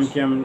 MKM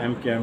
MKM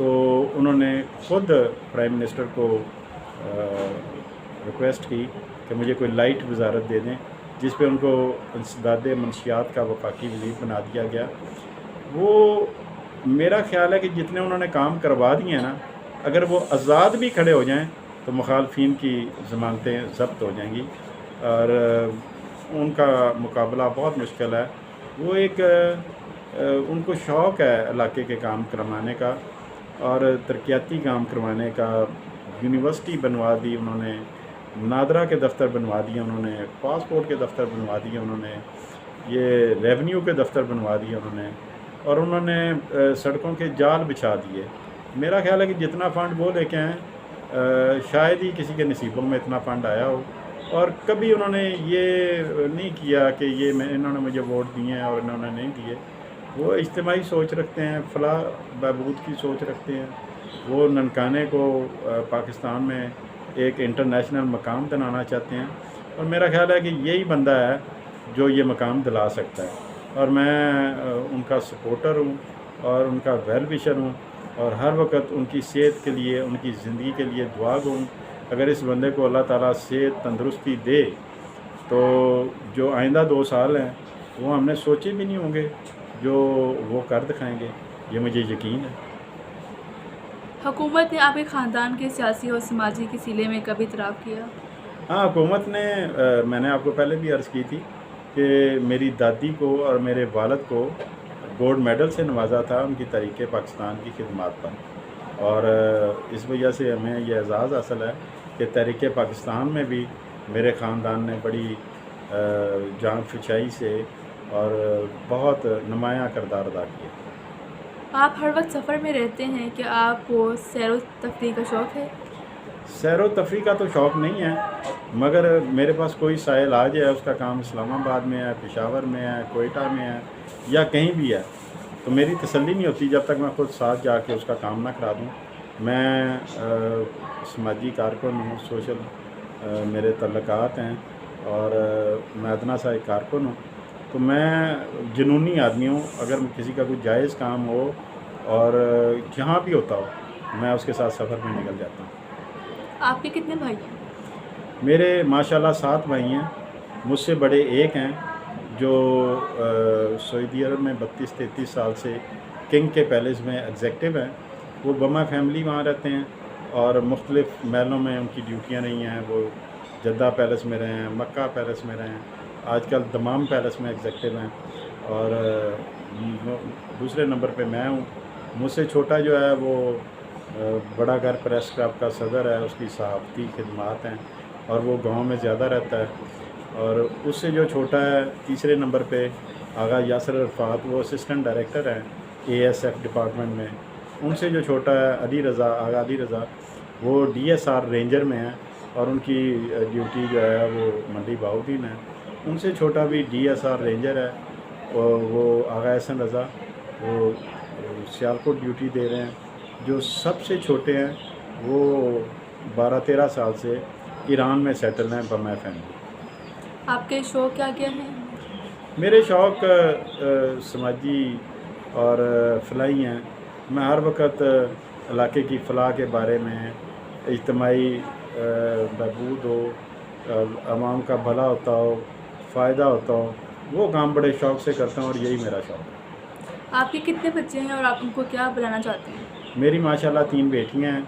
تو انہوں نے خود پرائم منسٹر کو ریکویسٹ کی کہ مجھے کوئی لائٹ وزارت دے دیں، جس پہ ان کو انسداد منشیات کا وفاقی وزیر بنا دیا گیا۔ وہ میرا خیال ہے کہ جتنے انہوں نے کام کروا دیے ہیں نا، اگر وہ آزاد بھی کھڑے ہو جائیں تو مخالفین کی ضمانتیں ضبط ہو جائیں گی، اور ان کا مقابلہ بہت مشکل ہے۔ وہ ایک ان کو شوق ہے علاقے کے کام کروانے کا اور ترقیاتی کام کروانے کا۔ یونیورسٹی بنوا دی انہوں نے، نادرا کے دفتر بنوا دیے انہوں نے، پاسپورٹ کے دفتر بنوا دیے انہوں نے، یہ ریونیو کے دفتر بنوا دیے انہوں نے، اور انہوں نے سڑکوں کے جال بچھا دیے۔ میرا خیال ہے کہ جتنا فنڈ وہ لے کے آئیں شاید ہی کسی کے نصیبوں میں اتنا فنڈ آیا ہو، اور کبھی انہوں نے یہ نہیں کیا کہ انہوں نے مجھے ووٹ دیے ہیں اور انہوں نے نہیں دیے۔ وہ اجتماعی سوچ رکھتے ہیں، فلاح بہبود کی سوچ رکھتے ہیں۔ وہ ننکانے کو پاکستان میں ایک انٹرنیشنل مقام دلانا چاہتے ہیں، اور میرا خیال ہے کہ یہی بندہ ہے جو یہ مقام دلا سکتا ہے، اور میں ان کا سپورٹر ہوں اور ان کا ویل وشر ہوں، اور ہر وقت ان کی صحت کے لیے، ان کی زندگی کے لیے دعا گو ہوں۔ اگر اس بندے کو اللہ تعالیٰ صحت تندرستی دے تو جو آئندہ 2 سال ہیں وہ ہم نے سوچے بھی نہیں ہوں گے جو وہ کر دکھائیں گے، یہ مجھے یقین ہے۔ حکومت نے آپ کے خاندان کے سیاسی اور سماجی کے سلسلے میں کبھی اعتراف کیا؟ ہاں، حکومت نے میں نے آپ کو پہلے بھی عرض کی تھی کہ میری دادی کو اور میرے والد کو گولڈ میڈل سے نوازا تھا ان کی تحریک پاکستان کی خدمات پر، اور اس وجہ سے ہمیں یہ اعزاز حاصل ہے کہ تحریک پاکستان میں بھی میرے خاندان نے بڑی جان فشائی سے اور بہت نمایاں کردار ادا کیا۔ آپ ہر وقت سفر میں رہتے ہیں، کہ آپ کو سیر و تفریح کا شوق ہے؟ سیر و تفریح کا تو شوق نہیں ہے، مگر میرے پاس کوئی سائل آ جائے، اس کا کام اسلام آباد میں ہے، پشاور میں ہے، کوئٹہ میں ہے، یا کہیں بھی ہے، تو میری تسلی نہیں ہوتی جب تک میں خود ساتھ جا کے اس کا کام نہ کرا دوں۔ میں سماجی کارکن ہوں، سوشل میرے تعلقات ہیں، اور میں ادنا سا ایک کارکن ہوں، تو میں جنونی آدمی ہوں۔ اگر کسی کا کوئی جائز کام ہو اور جہاں بھی ہوتا ہو، میں اس کے ساتھ سفر میں نکل جاتا ہوں۔ آپ کے کتنے بھائی ہیں؟ میرے ماشاءاللہ 7 بھائی ہیں، مجھ سے بڑے ایک ہیں جو سعودی عرب میں 32-33 سال سے کنگ کے پیلس میں ایگزیکٹو ہیں۔ وہ بما فیملی وہاں رہتے ہیں، اور مختلف محلوں میں ان کی ڈیوٹیاں رہی ہیں۔ وہ جدہ پیلس میں رہے ہیں، مکہ پیلس میں رہے ہیں، آج کل دمام پیلس میں ایگزیکٹو ہیں، اور دوسرے نمبر پہ میں ہوں۔ مجھ سے چھوٹا جو ہے وہ بڑا گھر پریس کلب کا صدر ہے، اس کی صحافتی خدمات ہیں، اور وہ گاؤں میں زیادہ رہتا ہے۔ اور اس سے جو چھوٹا ہے تیسرے نمبر پہ آغا یاسر عرفات، وہ اسسٹنٹ ڈائریکٹر ہیں ASF ڈپارٹمنٹ میں۔ ان سے جو چھوٹا ہے علی رضا، آغا علی رضا، وہ DSR رینجر میں ہیں، اور ان کی ڈیوٹی جو ہے وہ منڈی باؤدین ہے۔ ان سے چھوٹا بھی DSR رینجر ہے، وہ آغا احسن رضا، وہ سیالکوٹ ڈیوٹی دے رہے ہیں۔ جو سب سے چھوٹے ہیں وہ 12-13 سال سے ایران میں سیٹل ہیں بما فیملی۔ آپ کے شوق کیا کیا ہیں؟ میرے شوق سماجی اور فلاحی ہیں۔ میں ہر وقت علاقے کی فلاح کے بارے میں، اجتماعی بہبود ہو، عوام کا بھلا ہوتا ہو، فائدہ ہوتا ہو، وہ کام بڑے شوق سے کرتا ہوں، اور یہی میرا شوق ہے۔ آپ کے کتنے بچے ہیں اور آپ ان کو کیا بنانا چاہتے ہیں؟ میری ماشاءاللہ 3 بیٹیاں ہیں،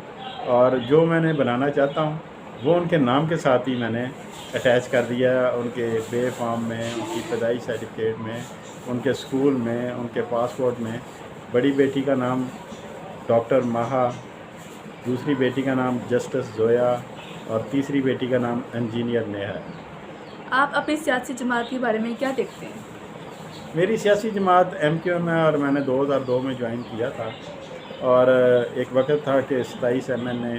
اور جو میں نے بنانا چاہتا ہوں وہ ان کے نام کے ساتھ ہی میں نے اٹیچ کر دیا ہے۔ ان کے بے فارم میں، ان کی ابتدائی سرٹیفکیٹ میں، ان کے اسکول میں، ان کے پاسپورٹ میں۔ بڑی بیٹی کا نام ڈاکٹر ماہا، دوسری بیٹی کا نام جسٹس زویا، اور تیسری بیٹی کا نام انجینئر نیہا ہے۔ آپ اپنی سیاسی جماعت کے بارے میں کیا دیکھتے ہیں؟ میری سیاسی جماعت MQM ہے، اور میں نے 2002 میں جوائن کیا تھا، اور ایک وقت تھا کہ 27 MNA،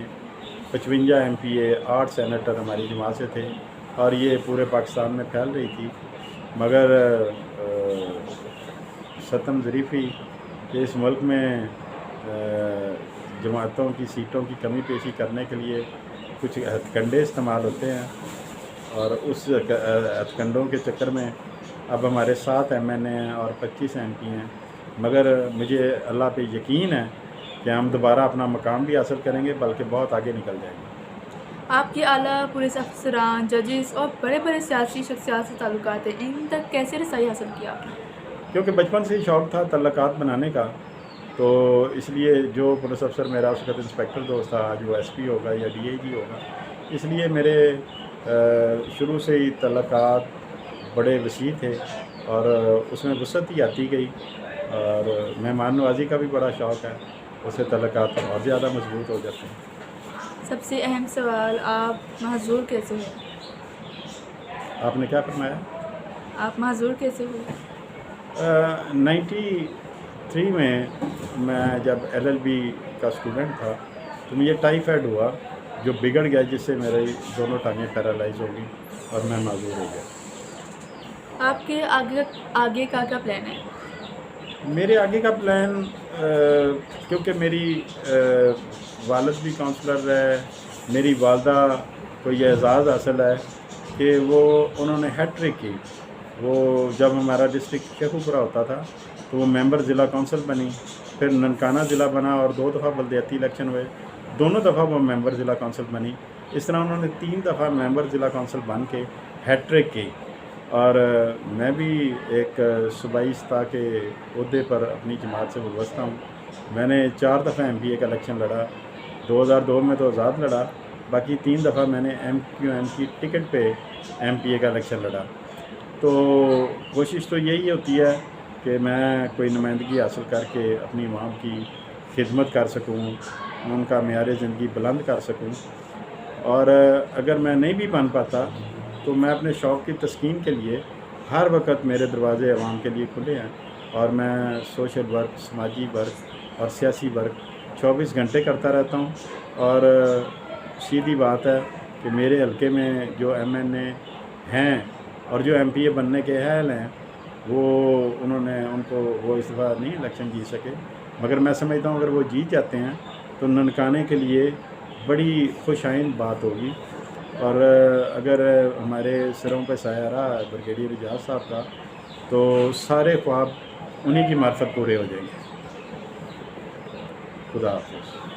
55 MPA، 8 سینیٹر ہماری جماعت سے تھے، اور یہ پورے پاکستان میں پھیل رہی تھی۔ مگر ستم ظریفی کہ اس ملک میں جماعتوں کی سیٹوں کی کمی پیشی کرنے کے لیے کچھ ہتھ کنڈے استعمال ہوتے ہیں، اور اس ہتھ کنڈوں کے چکر میں اب ہمارے 7 MNA ہیں اور 25 MP ہیں۔ مگر مجھے اللہ پہ یقین ہے کہ ہم دوبارہ اپنا مقام بھی حاصل کریں گے بلکہ بہت آگے نکل جائیں گے۔ آپ کے اعلیٰ پولیس افسران، ججز اور بڑے بڑے سیاسی شخصیات سے تعلقات ہیں، ان تک کیسے رسائی حاصل کیا آپ نے؟ کیونکہ بچپن سے ہی شوق تھا تعلقات بنانے کا، تو اس لیے جو پولیس افسر میرا اس وقت انسپیکٹر دوست تھا، آج وہ ایس پی ہوگا یا ڈی آئی جی ہوگا، اس لیے میرے شروع سے ہی تعلقات بڑے وسیع تھے اور اس میں وسعت ہی آتی گئی، اور مہمان نوازی کا بھی بڑا شوق ہے، اس سے تعلقات اور زیادہ مضبوط ہو جاتے ہیں۔ سب سے اہم سوال، آپ معذور کیسے ہوئے؟ آپ نے کیا فرمایا؟ آپ معذور کیسے ہوئے؟ 93 میں جب LLB کا اسٹوڈنٹ تھا تو مجھے ٹائیفائڈ ہوا جو بگڑ گیا، جس سے میرے دونوں ٹانگیں پیرالائز ہو گئی اور میں معذور ہو گیا۔ آپ کے آگے کا کیا پلان ہے؟ میرے آگے کا پلان، کیونکہ میری والد بھی کونسلر ہے، میری والدہ کو یہ اعزاز حاصل ہے کہ انہوں نے ہیٹرک کی۔ وہ جب ہمارا ڈسٹرکٹ شیخوپورہ ہوتا تھا تو وہ ممبر ضلع کونسل بنی، پھر ننکانہ ضلع بنا اور 2 دفعہ بلدیاتی الیکشن ہوئے، دونوں دفعہ وہ ممبر ضلع کونسل بنی۔ اس طرح انہوں نے 3 دفعہ ممبر ضلع کونسل بن کے ہیٹرک کی، اور میں بھی ایک صوبائی استاذ کے عہدے پر اپنی جماعت سے وابستہ ہوں۔ میں نے 4 دفعہ MPA کا الیکشن لڑا، 2002 میں تو آزاد لڑا، باقی 3 دفعہ میں نے MQM کی ٹکٹ پہ MPA کا الیکشن لڑا۔ تو کوشش تو یہی ہوتی ہے کہ میں کوئی نمائندگی حاصل کر کے اپنی عوام کی خدمت کر سکوں، ان کا معیار زندگی بلند کر سکوں، اور اگر میں نہیں بھی بن پاتا تو میں اپنے شوق کی تسکین کے لیے ہر وقت میرے دروازے عوام کے لیے کھلے ہیں، اور میں سوشل ورک، سماجی ورک اور سیاسی ورک 24 گھنٹے کرتا رہتا ہوں۔ اور سیدھی بات ہے کہ میرے حلقے میں جو MNA ہیں اور جو MPA بننے کے اہل ہیں، ان کو وہ اس دفعہ نہیں الیکشن جیت سکے، مگر میں سمجھتا ہوں اگر وہ جیت جاتے ہیں تو ننکانے کے لیے بڑی خوش آئند بات ہوگی، اور اگر ہمارے سروں پہ سایہ رہا بریگیڈیئر اعجاز صاحب کا تو سارے خواب انہی کی معرفت پورے ہو جائیں گے۔ خدا حافظ۔